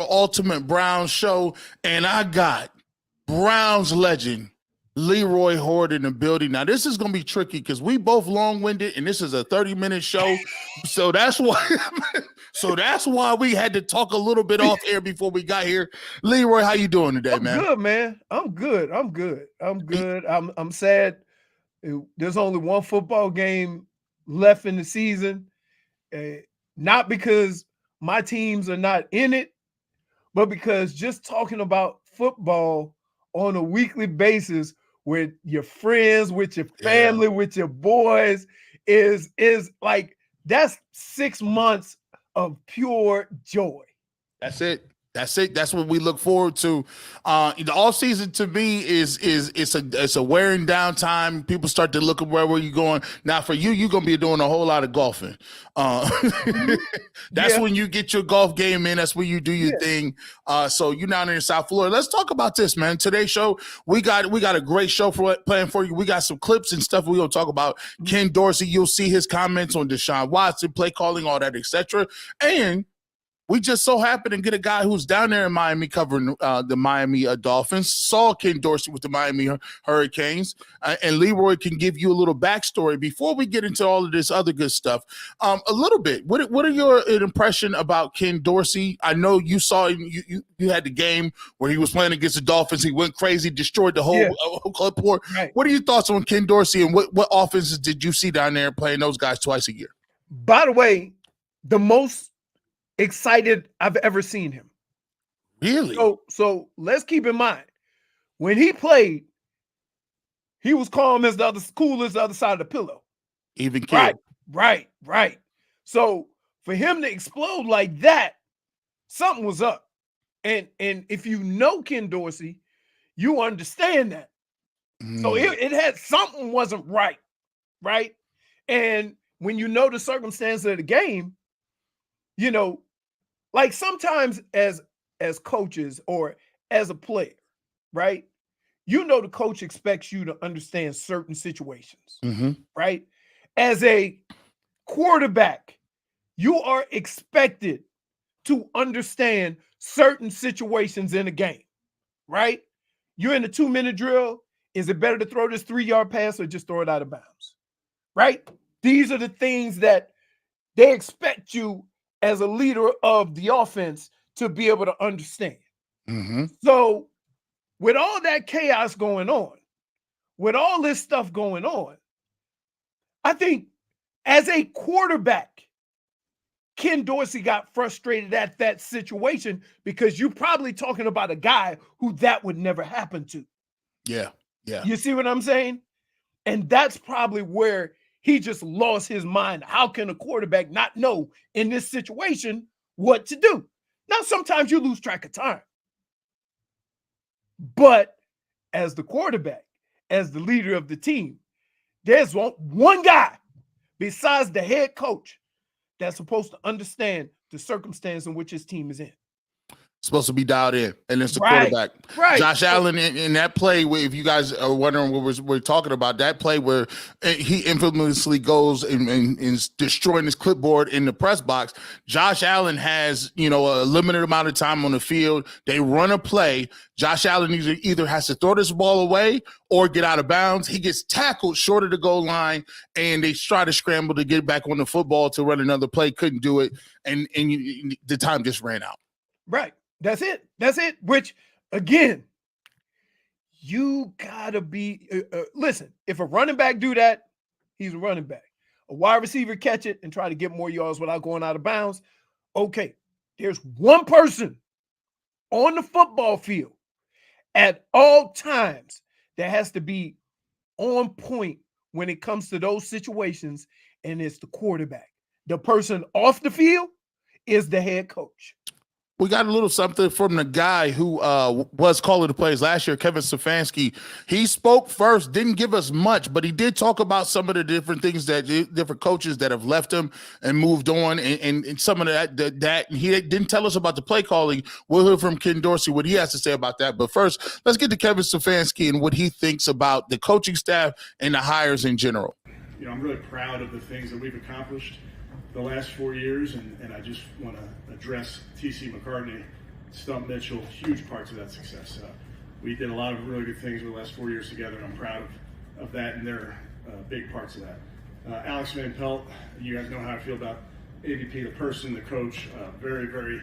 Ultimate Browns show, and I got Browns legend Leroy Horde in the building. Now, this is going to be tricky because we both long-winded, and this is a 30-minute show, so that's why. That's why we had to talk a little bit off air before we got here. Leroy, how you doing today, man? Good, man. I'm good. I'm sad. There's only one football game left in the season, not because my teams are not in it, but because just talking about football on a weekly basis with your friends, with your family, with your boys is like, that's 6 months of pure joy. That's it. That's what we look forward to. The off season to me is it's a wearing down time. People start to look at where you're going. Now for you, you're gonna be doing a whole lot of golfing. That's when you get your golf game in. That's when you do your thing. So you're down in South Florida. Let's talk about this, man. Today's show, we got a great show planned for you. We got some clips and stuff we're gonna talk about. Ken Dorsey, you'll see his comments on Deshaun Watson, play calling, all that, etc. And we just so happen to get a guy who's down there in Miami covering the Miami Dolphins, saw Ken Dorsey with the Miami Hurricanes, and Leroy can give you a little backstory before we get into all of this other good stuff. A little bit. What are your impression about Ken Dorsey? I know you saw you had the game where he was playing against the Dolphins. He went crazy, destroyed the whole clipboard. Right. What are your thoughts on Ken Dorsey, and what offenses did you see down there playing those guys twice a year? By the way, the most excited I've ever seen him. Really? So let's keep in mind, when he played, he was calm as cool as the other side of the pillow. Even kid. Right. So for him to explode like that, something was up. And if you know Ken Dorsey, you understand that. So it had something wasn't right? And when you know the circumstance of the game, you know, like sometimes as coaches or as a player, right? You know, the coach expects you to understand certain situations, right? As a quarterback, you are expected to understand certain situations in a game, right? You're in a 2-minute drill. Is it better to throw this 3-yard pass or just throw it out of bounds, right? These are the things that they expect you as a leader of the offense to be able to understand. So with all that chaos going on, with all this stuff going on, I think as a quarterback, Ken Dorsey got frustrated at that situation because you're probably talking about a guy who that would never happen to. Yeah. You see what I'm saying? And that's probably where he just lost his mind. How can a quarterback not know in this situation what to do? Now, sometimes you lose track of time. But as the quarterback, as the leader of the team, there's one guy besides the head coach that's supposed to understand the circumstance in which his team is in. Supposed to be dialed in, and it's the quarterback. Right. Josh Allen in that play, if you guys are wondering what we're talking about, that play where he infamously goes and is destroying his clipboard in the press box. Josh Allen has, a limited amount of time on the field. They run a play. Josh Allen either has to throw this ball away or get out of bounds. He gets tackled short of the goal line, and they try to scramble to get back on the football to run another play. Couldn't do it, and the time just ran out. Right. That's it. Which, again, you gotta be. Listen, if a running back do that, he's a running back. A wide receiver catch it and try to get more yards without going out of bounds. Okay, there's one person on the football field at all times that has to be on point when it comes to those situations, and it's the quarterback. The person off the field is the head coach. We got a little something from the guy who was calling the plays last year, Kevin Stefanski. He spoke first, didn't give us much, but he did talk about some of the different things that different coaches that have left him and moved on, and some of that he didn't tell us about the play calling. We'll hear from Ken Dorsey what he has to say about that. But first, let's get to Kevin Stefanski and what he thinks about the coaching staff and the hires in general. I'm really proud of the things that we've accomplished the last 4 years, and I just want to address T.C. McCartney. Stump Mitchell, huge parts of that success. We did a lot of really good things over the last 4 years together, and I'm proud of that, and they're big parts of that. Alex Van Pelt, you guys know how I feel about AVP, the person, the coach. Very, very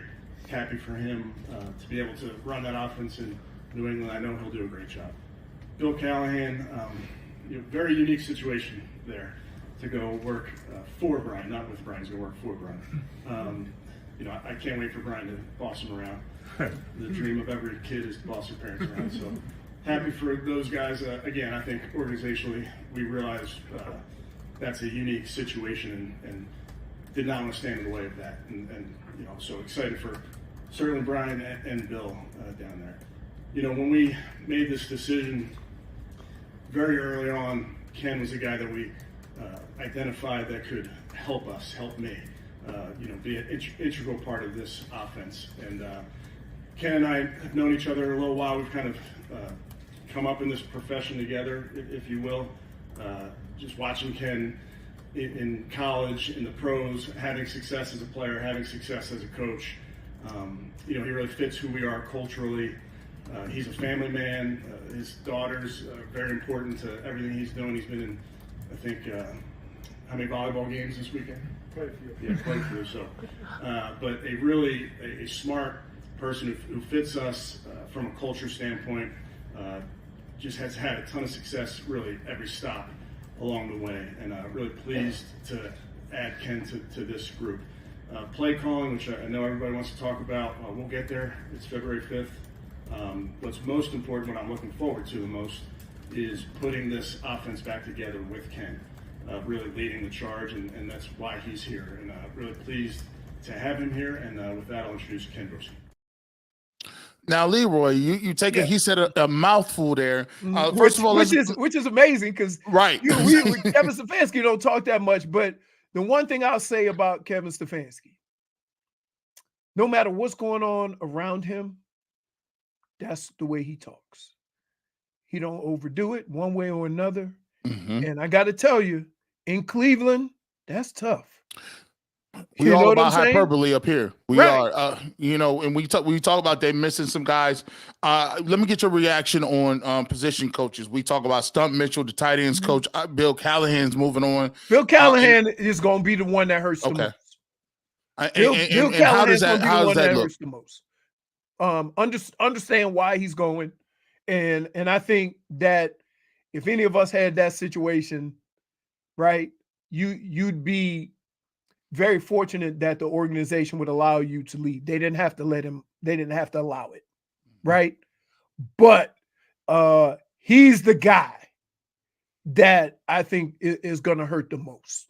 happy for him to be able to run that offense in New England. I know he'll do a great job. Bill Callahan, very unique situation there to go work for Brian, not with Brian, he's going to work for Brian. I can't wait for Brian to boss him around. The dream of every kid is to boss their parents around. So happy for those guys. Again, I think organizationally we realize that's a unique situation and did not want to stand in the way of that. And so excited for certainly Brian and Bill down there. When we made this decision very early on, Ken was a guy that we identified that could help me, be an integral part of this offense. And Ken and I have known each other a little while. We've kind of come up in this profession together, if you will. Just watching Ken in college, in the pros, having success as a player, having success as a coach. He really fits who we are culturally. He's a family man. His daughter's very important to everything he's doing. He's been in, I think, how many volleyball games this weekend? Quite a few. Yeah, quite a few. So, but a smart person who fits us from a culture standpoint. Just has had a ton of success really every stop along the way, and really pleased to add Ken to this group. Play calling, which I know everybody wants to talk about, we'll get there. It's February 5th. What's most important, what I'm looking forward to the most, is putting this offense back together with Ken, really leading the charge, and that's why he's here. And really pleased to have him here, and with that, I'll introduce Ken Dorsey. Now, Leroy, you take it. He said a mouthful there. First of all, which is amazing because right, we Kevin Stefanski don't talk that much. But the one thing I'll say about Kevin Stefanski, no matter what's going on around him, that's the way he talks. He don't overdo it one way or another. Mm-hmm. And I got to tell you, in Cleveland, that's tough. We all about hyperbole up here. We are, and we talk about they missing some guys. Let me get your reaction on position coaches. We talk about Stump Mitchell, the tight ends coach. Bill Callahan's moving on. Bill Callahan is going to be the one that hurts the most. Bill Callahan's going to be the one that hurts the most. Understand why he's going, and I think that if any of us had that situation, right, you'd be very fortunate that the organization would allow you to leave. They didn't have to let him. They didn't have to allow it, right? But he's the guy that I think is going to hurt the most.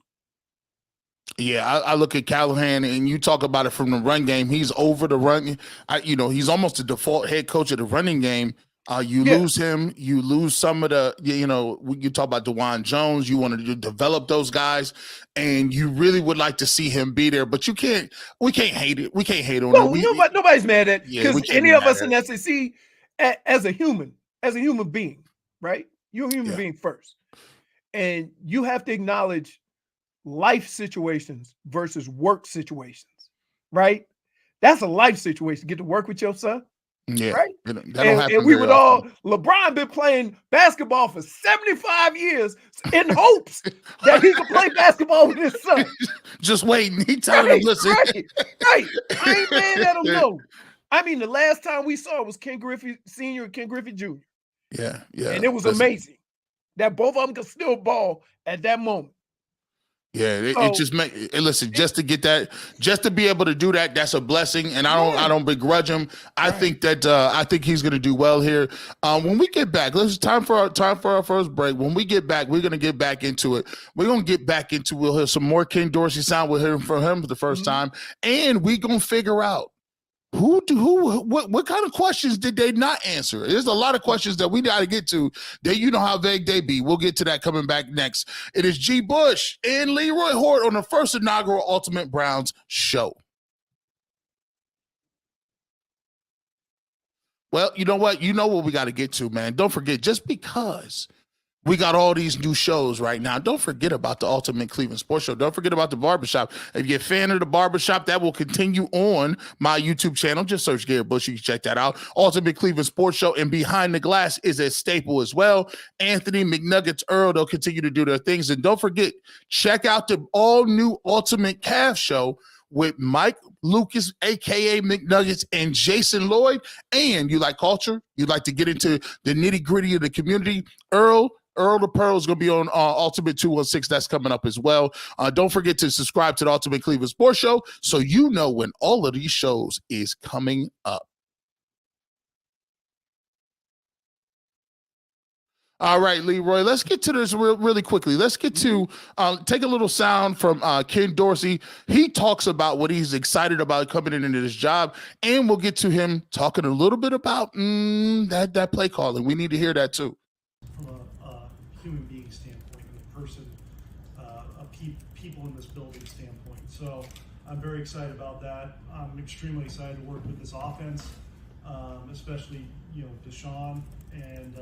Yeah, I look at Callahan, and you talk about it from the run game. He's over the run. He's almost the default head coach of the running game. Lose him, you lose some of the, you talk about DeJuan Jones, you want to develop those guys, and you really would like to see him be there, but we can't hate it. We can't hate on him. Nobody's mad at it, because any of us in SEC, as a human being, right? You're a human being first. And you have to acknowledge life situations versus work situations, right? That's a life situation. Get to work with your son. Yeah, right. And we would all. LeBron been playing basketball for 75 years in hopes that he could play basketball with his son. Just waiting. He telling him, listen. Right. I ain't mad at him. No. I mean, the last time we saw it was Ken Griffey Sr. and Ken Griffey Jr. Yeah. And it was amazing that both of them could still ball at that moment. Yeah, it just just to get that, just to be able to do that, that's a blessing, and I don't begrudge him. I think he's going to do well here. When we get back, time for our first break. When we get back, we're going to get back into it. We'll hear some more Ken Dorsey sound. We'll hear from him for the first time, and we're going to figure out what kind of questions did they not answer? There's a lot of questions that we got to get to. You know how vague they be. We'll get to that coming back next. It is G. Bush and Leroy Hort on the first inaugural Ultimate Browns show. Well, you know what? You know what we got to get to, man. Don't forget, just because We got all these new shows right now. Don't forget about the Ultimate Cleveland Sports Show. Don't forget about the Barbershop. If you're a fan of the Barbershop, that will continue on my YouTube channel. Just search Garrett Bush. You can check that out. Ultimate Cleveland Sports Show and Behind the Glass is a staple as well. Anthony McNuggets Earl, they'll continue to do their things. And don't forget, check out the all-new Ultimate Calf Show with Mike Lucas, a.k.a. McNuggets, and Jason Lloyd. And you like culture? You'd like to get into the nitty-gritty of the community? Earl the Pearl is going to be on Ultimate 216. That's coming up as well. Don't forget to subscribe to the Ultimate Cleveland Sports Show so you know when all of these shows is coming up. All right, Leroy, let's get to this really quickly. Let's get to take a little sound from Ken Dorsey. He talks about what he's excited about coming into this job, and we'll get to him talking a little bit about that play calling. We need to hear that too. From a human being standpoint, a person, people in this building standpoint. So I'm very excited about that. I'm extremely excited to work with this offense, especially Deshaun and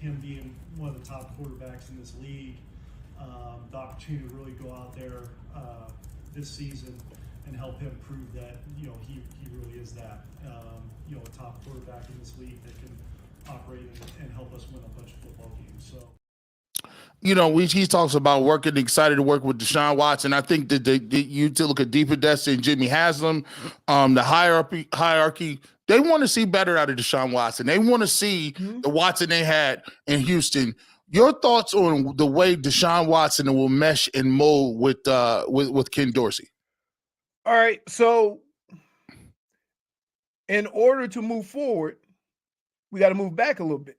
him being one of the top quarterbacks in this league. The opportunity to really go out there this season and help him prove that he really is that a top quarterback in this league that can operate and help us win a bunch of football games. So, he talks about working, excited to work with Deshaun Watson. I think that you to look at Deepa Desta and Jimmy Haslam, the hierarchy, they want to see better out of Deshaun Watson. They want to see the Watson they had in Houston. Your thoughts on the way Deshaun Watson will mesh and mold with Ken Dorsey? All right, so in order to move forward, we got to move back a little bit.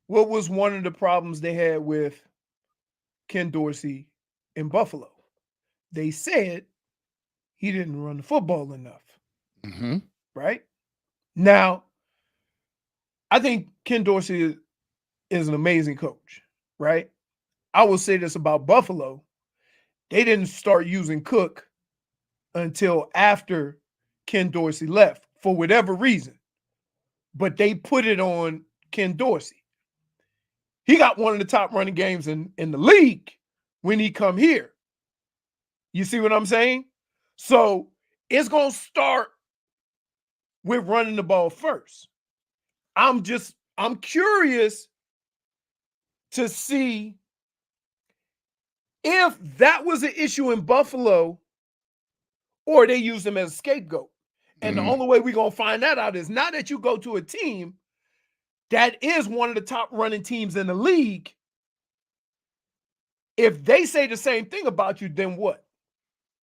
What was one of the problems they had with Ken Dorsey in Buffalo? They said he didn't run the football enough. Mm-hmm. Right? Now, I think Ken Dorsey is an amazing coach, right? I will say this about Buffalo. They didn't start using Cook until after Ken Dorsey left for whatever reason. But they put it on Ken Dorsey. He got one of the top running games in the league when he come here. You see what I'm saying? So it's going to start with running the ball first. I'm curious to see if that was an issue in Buffalo or they used him as a scapegoat. And the only way we're going to find that out is not that you go to a team that is one of the top running teams in the league. If they say the same thing about you, then what?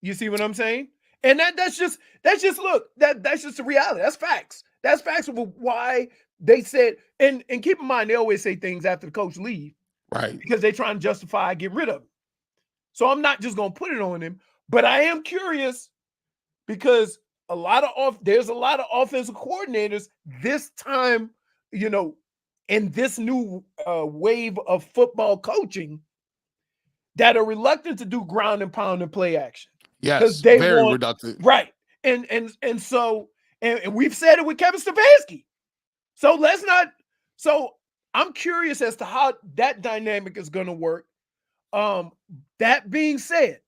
You see what I'm saying? And that's just that's just the reality. That's facts. That's facts of why they said, and keep in mind, they always say things after the coach leave. Right. Because they try and justify get rid of him. So I'm not just gonna put it on him, but I am curious because there's a lot of offensive coordinators this time, in this new wave of football coaching that are reluctant to do ground and pound and play action. Yes, they very reductive. Right. And so we've said it with Kevin Stefanski. So I'm curious as to how that dynamic is going to work. That being said,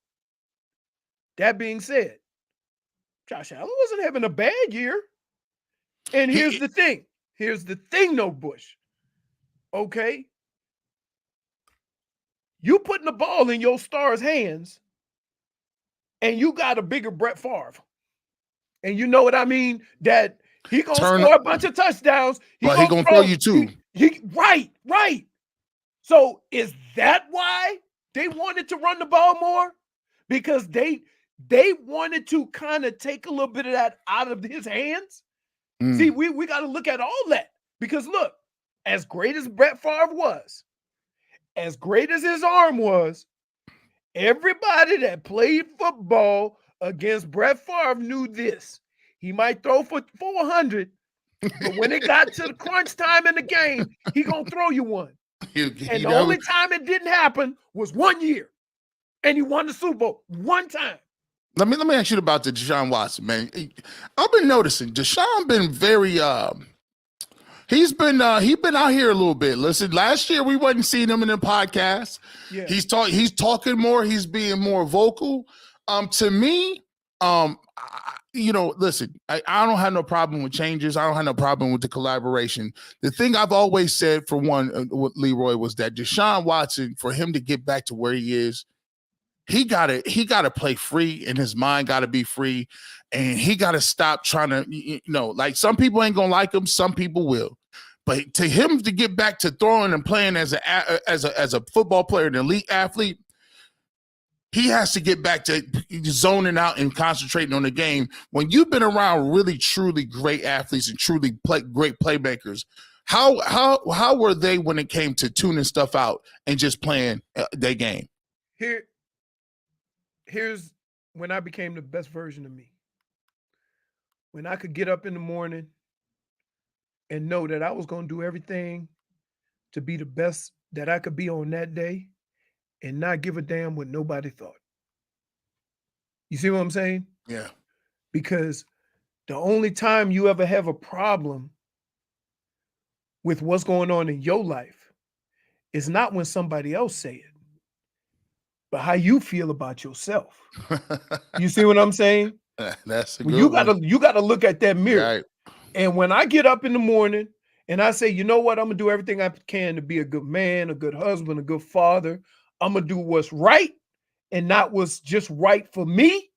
Josh Allen wasn't having a bad year. And here's the thing. Though, Bush. Okay. You putting the ball in your star's hands, and you got a bigger Brett Favre. And you know what I mean? That he going to score a bunch of touchdowns. But he going to throw you too. Right. So is that why they wanted to run the ball more? Because they wanted to kind of take a little bit of that out of his hands? See, we got to look at all that. Because look, as great as Brett Favre was, as great as his arm was, everybody that played football against Brett Favre knew this. He might throw for 400, but when it got to the crunch time in the game, he going to throw you one. And the only time it didn't happen was 1 year. And he won the Super Bowl one time. Let me ask you about the Deshaun Watson, man. I've been noticing Deshaun been very He's been out here a little bit. Listen, last year we wasn't seeing him in the podcast. Yeah. He's talking more. He's being more vocal. To me, listen, I don't have no problem with changes. I don't have no problem with the collaboration. The thing I've always said, for one, with Leroy, was that Deshaun Watson, for him to get back to where he is, he gotta play free, and his mind gotta be free, and he gotta stop trying to, like, some people ain't gonna like him, some people will. But to him to get back to throwing and playing as a football player, an elite athlete, he has to get back to zoning out and concentrating on the game. When you've been around really, truly great athletes and truly great playmakers, how were they when it came to tuning stuff out and just playing their game? Here's when I became the best version of me. When I could get up in the morning and know that I was going to do everything to be the best that I could be on that day and not give a damn what nobody thought. You see what I'm saying? Yeah. Because the only time you ever have a problem with what's going on in your life is not when somebody else say it, but how you feel about yourself. You see what I'm saying? That's a well, good you gotta look at that mirror. Right. And when I get up in the morning and I say, you know what, I'm gonna do everything I can to be a good man, a good husband, a good father. I'm gonna do what's right and not what's just right for me.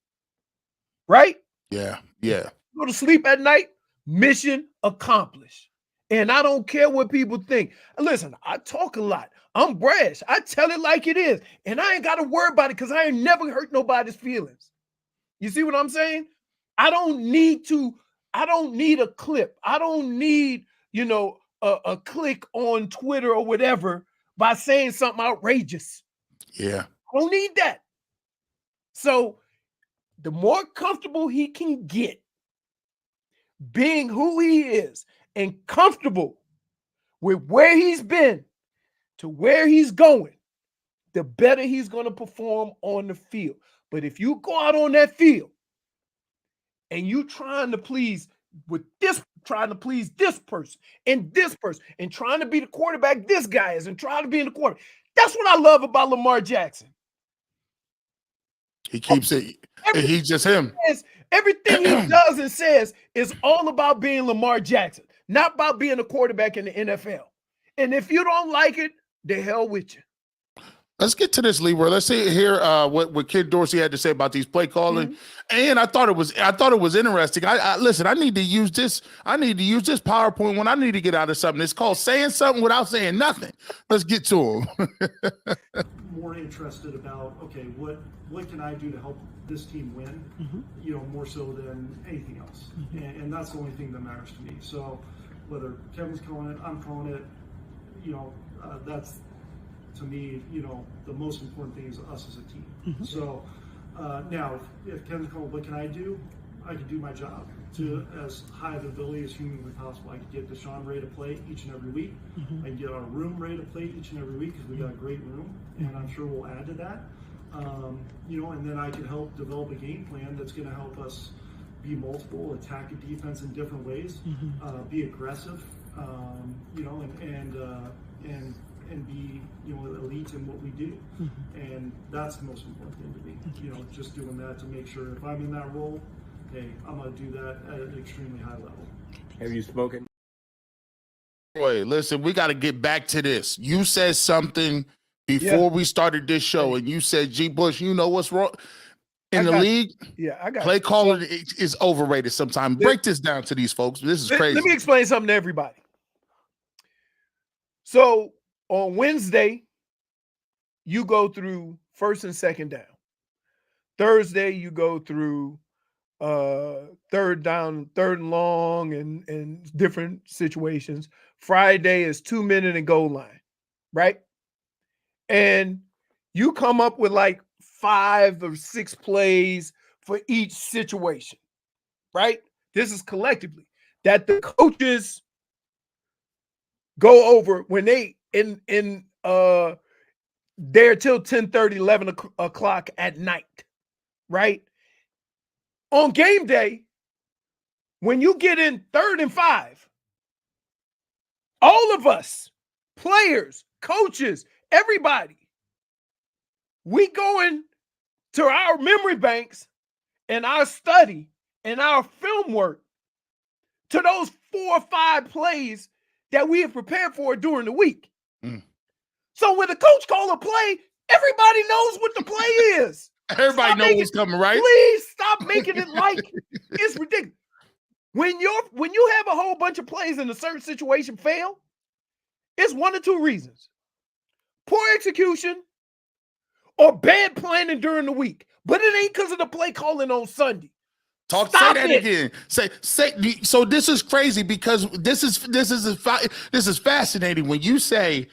Right? Yeah. Yeah. Go to sleep at night, mission accomplished. And I don't care what people think. Listen, I talk a lot. I'm brash. I tell it like it is. And I ain't got to worry about it because I ain't never hurt nobody's feelings. You see what I'm saying? I don't need a clip. I don't need, a click on Twitter or whatever by saying something outrageous. Yeah. I don't need that. So the more comfortable he can get being who he is and comfortable with where he's been to where he's going, the better he's going to perform on the field. But if you go out on that field and you trying to please this person and trying to be the quarterback this guy is and trying to be in the quarterback, that's what I love about Lamar Jackson. He keeps it. He's just him. Everything he does and says is all about being Lamar Jackson, not about being a quarterback in the NFL. And if you don't like it, the hell with you. Let's get to this, Leroy. Let's hear what Ken Dorsey had to say about these play calling. And I thought it was interesting. Listen, I need to use this. I need to use this PowerPoint when I need to get out of something. It's called saying something without saying nothing. Let's get to him. More interested about, okay, what can I do to help this team win? More so than anything else. And that's the only thing that matters to me. So whether Kevin's calling it, I'm calling it, that's, to me, the most important thing is us as a team. So now, if Kevin's calling, what can I do? I can do my job to as high of ability as humanly possible. I can get Deshaun ready to play each and every week. I can get our room ready to play each and every week because we got a great room, and I'm sure we'll add to that. And then I can help develop a game plan that's going to help us be multiple, attack a defense in different ways, be aggressive, and be, elite in what we do. And that's the most important thing to me, just doing that to make sure if I'm in that role, hey, I'm going to do that at an extremely high level. Have you spoken? Boy, listen, we got to get back to this. You said something before we started this show, and you said, G. Bush, you know what's wrong? In the league, play calling is overrated sometimes. Break this down to these folks. This is crazy. Let me explain something to everybody. So on Wednesday, you go through first and second down. Thursday, you go through third down, third and long, and different situations. Friday is 2-minute and goal line, right? And you come up with like 5 or 6 plays for each situation, right? This is collectively that the coaches go over when they in there till 10:30, 11 o'clock at night, right? On game day, when you get in 3rd and 5, All of us, players, coaches, everybody, we going to our memory banks and our study and our film work to those 4 or 5 plays that we have prepared for during the week. So when the coach call a play, everybody knows what the play is. Everybody knows what's coming, right? Please stop making it like it's ridiculous. When you have a whole bunch of plays in a certain situation fail, it's 1 or 2 reasons. Poor execution or bad planning during the week. But it ain't because of the play calling on Sunday. Say that again. Say. So this is crazy because this is fascinating when you say,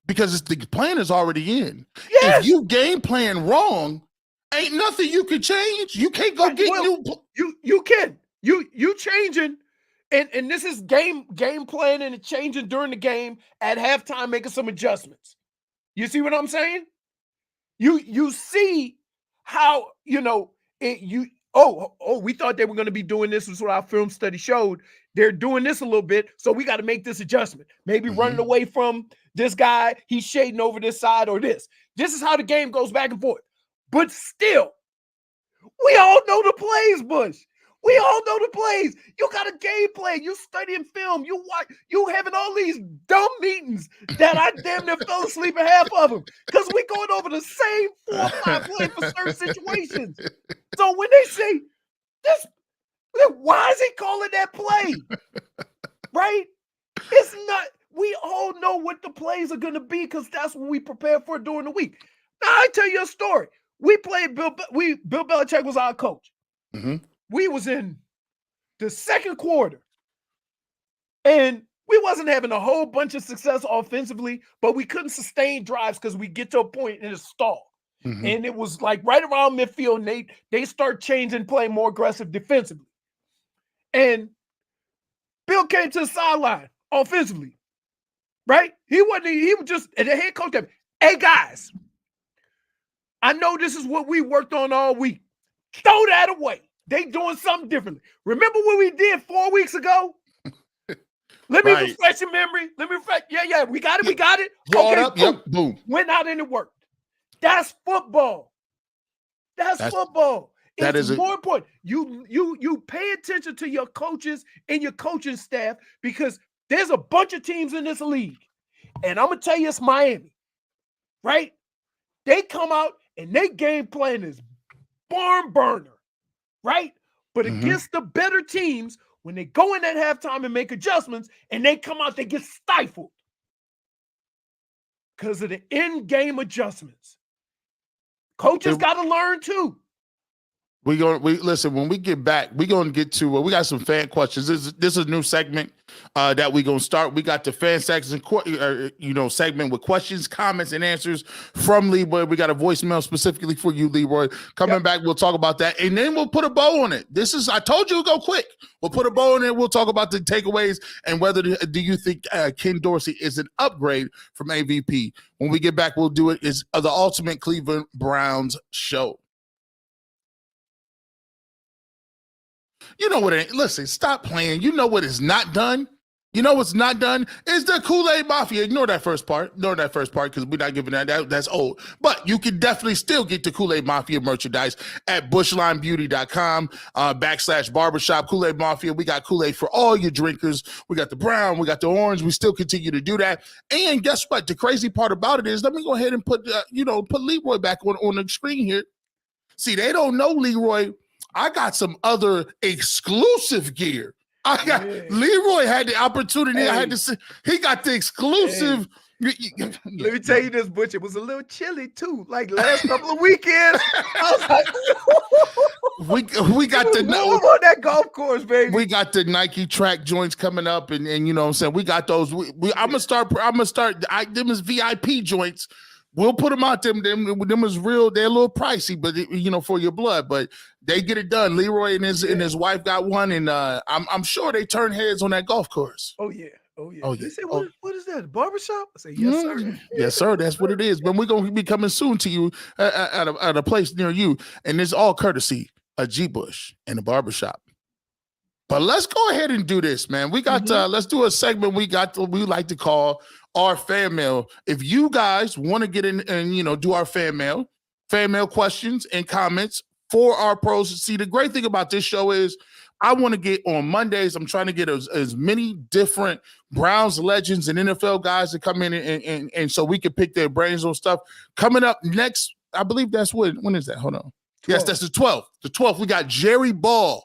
because the plan is already in. Yes. If you game plan wrong, ain't nothing you can change. You can't go get new. You can. You changing, and this is game planning and changing during the game at halftime, making some adjustments. You see what I'm saying? You see how we thought they were going to be doing this. Is what our film study showed. They're doing this a little bit, so we got to make this adjustment. Maybe running away from this guy, he's shading over this side or this. This is how the game goes back and forth. But still, we all know the plays, Bush. We all know the plays. You got a game plan. You studying film. You watch. You having all these dumb meetings that I damn near fell asleep in half of them because we going over the same 4 or 5 plays for certain situations. So when they say this, why is he calling that play? Right? It's not. We all know what the plays are going to be because that's what we prepare for during the week. Now I tell you a story. We played Bill Belichick was our coach. Mm-hmm. We was in the second quarter, and we wasn't having a whole bunch of success offensively, but we couldn't sustain drives because we get to a point and it stalled. Mm-hmm. And it was like right around midfield, and they start changing, playing more aggressive defensively. And Bill came to the sideline offensively, right? He was just, and the head coach said, "Hey guys, I know this is what we worked on all week. Throw that away. They doing something differently. Remember what we did 4 weeks ago? Let me refresh your memory. Yeah, we got it. Draw okay, it up. Yep, boom. Went out and it worked. That's football. That's football. It's more important. You pay attention to your coaches and your coaching staff because there's a bunch of teams in this league. And I'm going to tell you, it's Miami, right? They come out and they game plan is barn burner. Right? But against the better teams, when they go in at halftime and make adjustments and they come out, they get stifled because of the in-game adjustments. Coaches got to learn too. Listen, when we get back, we're going to get to, we got some fan questions. This is a new segment that we're going to start. We got the fan section, segment with questions, comments, and answers from Leroy. We got a voicemail specifically for you, Leroy. Coming back, we'll talk about that, and then we'll put a bow on it. I told you to go quick. We'll put a bow on it. We'll talk about the takeaways and whether do you think Ken Dorsey is an upgrade from AVP. When we get back, we'll do it. It's the Ultimate Cleveland Browns Show. You know what? Listen, stop playing. You know what is not done? You know what's not done is the Kool-Aid Mafia. Ignore that first part because we're not giving that. That's old. But you can definitely still get the Kool-Aid Mafia merchandise at bushlinebeauty.com /barbershop. Kool-Aid Mafia. We got Kool-Aid for all your drinkers. We got the brown. We got the orange. We still continue to do that. And guess what? The crazy part about it is, let me go ahead and put Leroy back on the screen here. See, they don't know, Leroy. I got some other exclusive gear. Leroy had the opportunity. I had to see. He got the exclusive. Let me tell you this, Butch. It was a little chilly too. Like last couple of weekends, I was like, we got the on that golf course, baby. We got the Nike track joints coming up, and you know what I'm saying. We got those. I'm gonna start. Them is VIP joints. We'll put them out. Them is real. They're a little pricey, but for your blood. But they get it done. Leroy and his wife got one, and I'm sure they turn heads on that golf course. Oh yeah. They say, what is that? A barbershop? I say, yes, sir. Yes, sir. That's what it is. But we're gonna be coming soon to you at a place near you, and it's all courtesy of G Bush and a barbershop. But let's go ahead and do this, man. We got let's do a segment we like to call our fan mail. If you guys want to get in and do our fan mail questions and comments for our pros. See, the great thing about this show is I want to get on Mondays. I'm trying to get as many different Browns legends and NFL guys to come in and so we can pick their brains on stuff. Coming up next, I believe that's when is that? Hold on. 12. Yes, that's the 12th. The 12th, we got Jerry Ball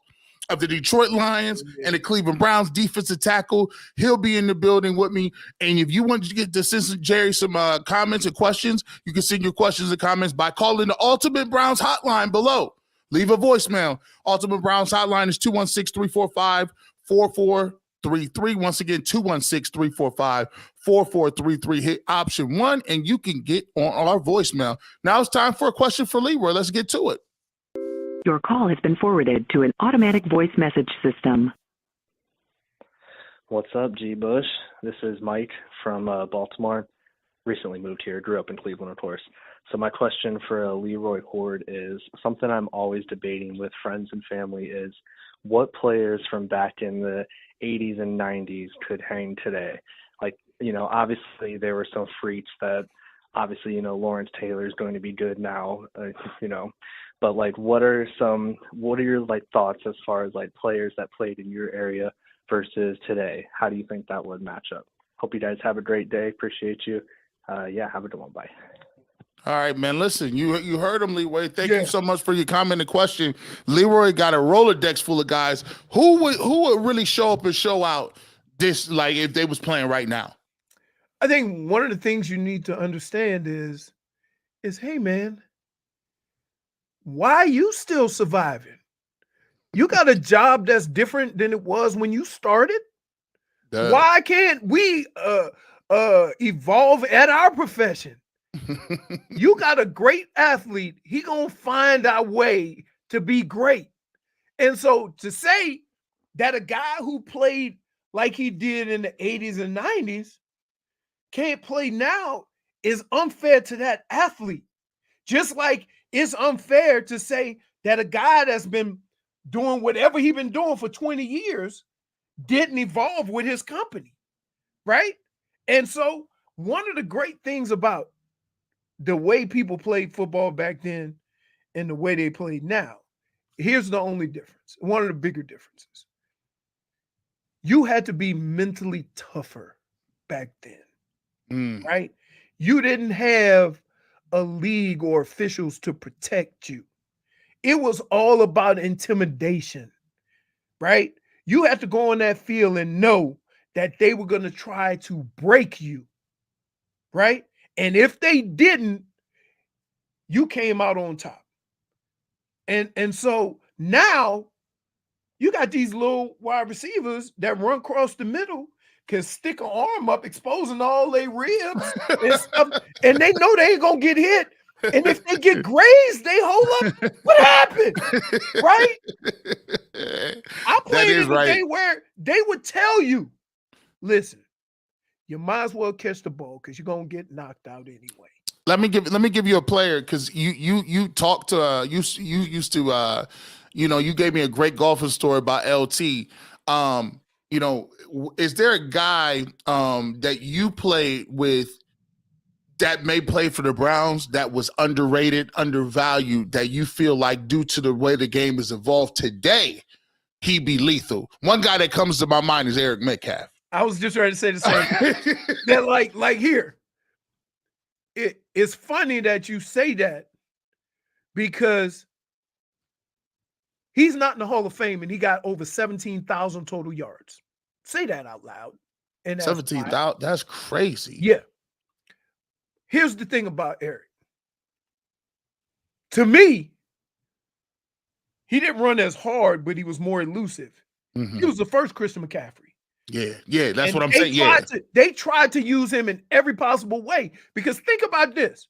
of the Detroit Lions and the Cleveland Browns defensive tackle. He'll be in the building with me. And if you want to get to send Jerry some comments and questions, you can send your questions and comments by calling the Ultimate Browns hotline below. Leave a voicemail. Ultimate Browns hotline is 216-345-4433. Once again, 216-345-4433. Hit option 1 and you can get on our voicemail. Now it's time for a question for Leroy. Let's get to it. Your call has been forwarded to an automatic voice message system. What's up, G. Bush? This is Mike from Baltimore. Recently moved here, grew up in Cleveland, of course. So my question for Leroy Horde is something I'm always debating with friends and family is what players from back in the 80s and 90s could hang today? Like, obviously there were some freaks that obviously, Lawrence Taylor is going to be good now, but like, what are your like thoughts as far as like players that played in your area versus today? How do you think that would match up? Hope you guys have a great day. Appreciate you. Have a good one. Bye. All right, man. Listen, you heard him, Leroy. Thank you so much for your comment and question. Leroy got a Rolodex full of guys who would really show up and show out this, like if they was playing right now. I think one of the things you need to understand is hey, man, why are you still surviving? You got a job that's different than it was when you started. Why can't we evolve at our profession? You got a great athlete. He gonna find our way to be great. And so to say that a guy who played like he did in the 80s and 90s can't play now is unfair to that athlete. Just like it's unfair to say that a guy that's been doing whatever he's been doing for 20 years didn't evolve with his company, right? And so one of the great things about the way people played football back then and the way they played now, here's the only difference. One of the bigger differences. You had to be mentally tougher back then, right? You didn't have a league or officials to protect you. It was all about intimidation, right? You had to go on that field and know that they were going to try to break you, right? And if they didn't, you came out on top. And so now you got these little wide receivers that run across the middle, can stick an arm up, exposing all their ribs and stuff, and they know they ain't going to get hit. And if they get grazed, they hold up. What happened? Right? I played in a day where they would tell you, listen, you might as well catch the ball because you're gonna get knocked out anyway. Let me give you a player because you talked to you used to you gave me a great golfing story about LT. Is there a guy that you played with that may play for the Browns that was underrated, undervalued, that you feel like due to the way the game has evolved today, he'd be lethal? One guy that comes to my mind is Eric Metcalf. I was just ready to say the same thing. That like here, it's funny that you say that because he's not in the Hall of Fame and he got over 17,000 total yards. Say that out loud. And 17,000, that's crazy. Yeah. Here's the thing about Eric. To me, he didn't run as hard, but he was more elusive. Mm-hmm. He was the first Christian McCaffrey. Yeah, that's what I'm saying. They tried to use him in every possible way because think about this.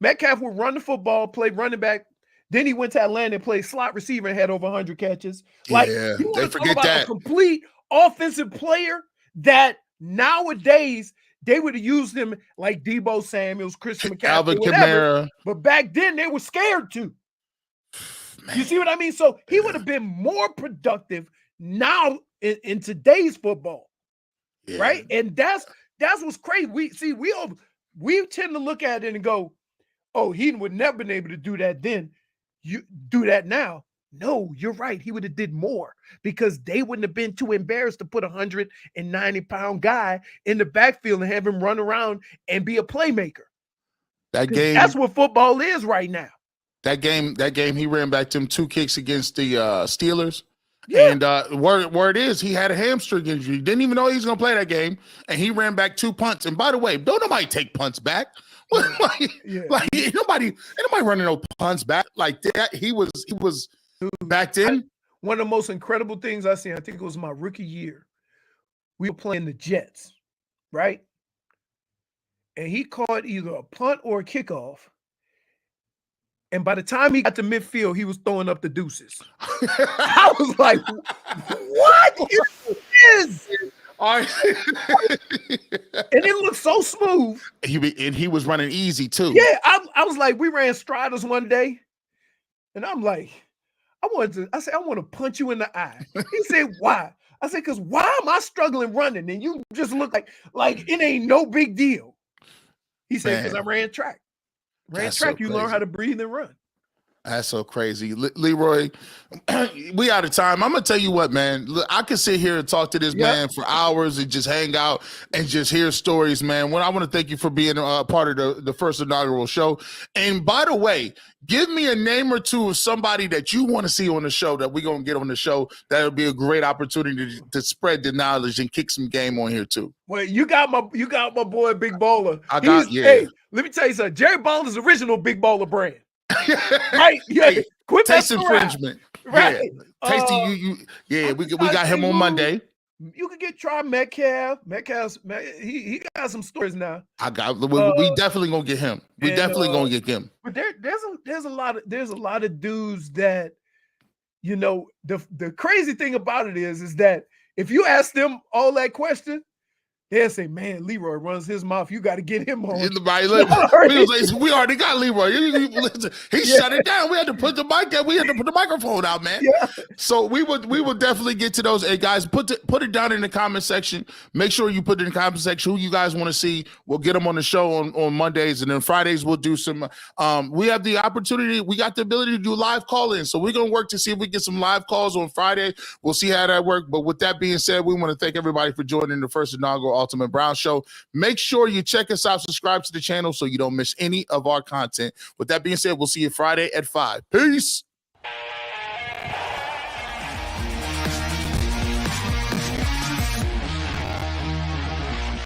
Metcalf would run the football, play running back. Then he went to Atlanta and played slot receiver and had over 100 catches. Like, you want to talk about a complete offensive player that nowadays they would have used him like Debo Samuels, Christian McCaffrey, Alvin Kamara. But back then they were scared to. Man. You see what I mean? So he would have been more productive now in today's football, Yeah. right? And that's what's crazy. We tend to look at it and go, "Oh, he would never been able to do that then. You do that now." No, you're right. He would have did more because they wouldn't have been too embarrassed to put a 190-pound guy in the backfield and have him run around and be a playmaker. That game, that's what football is right now. That game, he ran back them 2 kicks against the Steelers. Yeah. And word is he had a hamstring injury. Didn't even know he was going to play that game. And he ran back 2 punts. And by the way, don't nobody take punts back. Like ain't nobody running no punts back like that. He was back then. One of the most incredible things I seen, I think it was my rookie year. We were playing the Jets, right? And he caught either a punt or a kickoff. And by the time he got to midfield, he was throwing up the deuces. I was like, what is this? And it looked so smooth. He was running easy too. Yeah, I was like, we ran striders one day. And I'm like, I said, I want to punch you in the eye. He said, why? I said, because why am I struggling running? And you just look like it ain't no big deal. He said, because I ran track. You learn how to breathe and run. That's so crazy. Leroy, we out of time. I'm going to tell you what, man. Look, I can sit here and talk to this man for hours and just hang out and just hear stories, man. I want to thank you for being a part of the first inaugural show. And by the way, give me a name or two of somebody that you want to see on the show that we're going to get on the show. That'll be a great opportunity to spread the knowledge and kick some game on here too. Well, you got my boy Big Baller. Hey, let me tell you something. Jerry Baller's original Big Baller brand. Right? Yeah. Hey, taste infringement. Right. Yeah. Tasty, we got him on Monday. You could try Metcalf. He got some stories now. We definitely gonna get him. We definitely gonna get him. But there's a lot of dudes that, you know, the crazy thing about it is that if you ask them all that question, they'll say, man, Leroy runs his mouth. You got to get him on. Right, we already got Leroy. He shut it down. We had to put the mic out. We had to put the microphone out, man. Yeah. So we would definitely get to those. Hey, guys, put it down in the comment section. Make sure you put it in the comment section who you guys want to see. We'll get them on the show on Mondays. And then Fridays, we'll do some. We have the opportunity. We got the ability to do live call-in. So we're going to work to see if we get some live calls on Friday. We'll see how that works. But with that being said, we want to thank everybody for joining the first inaugural Ultimate Brown Show. Make sure you check us out, subscribe to the channel so you don't miss any of our content. With that being said, we'll see you Friday at 5. Peace.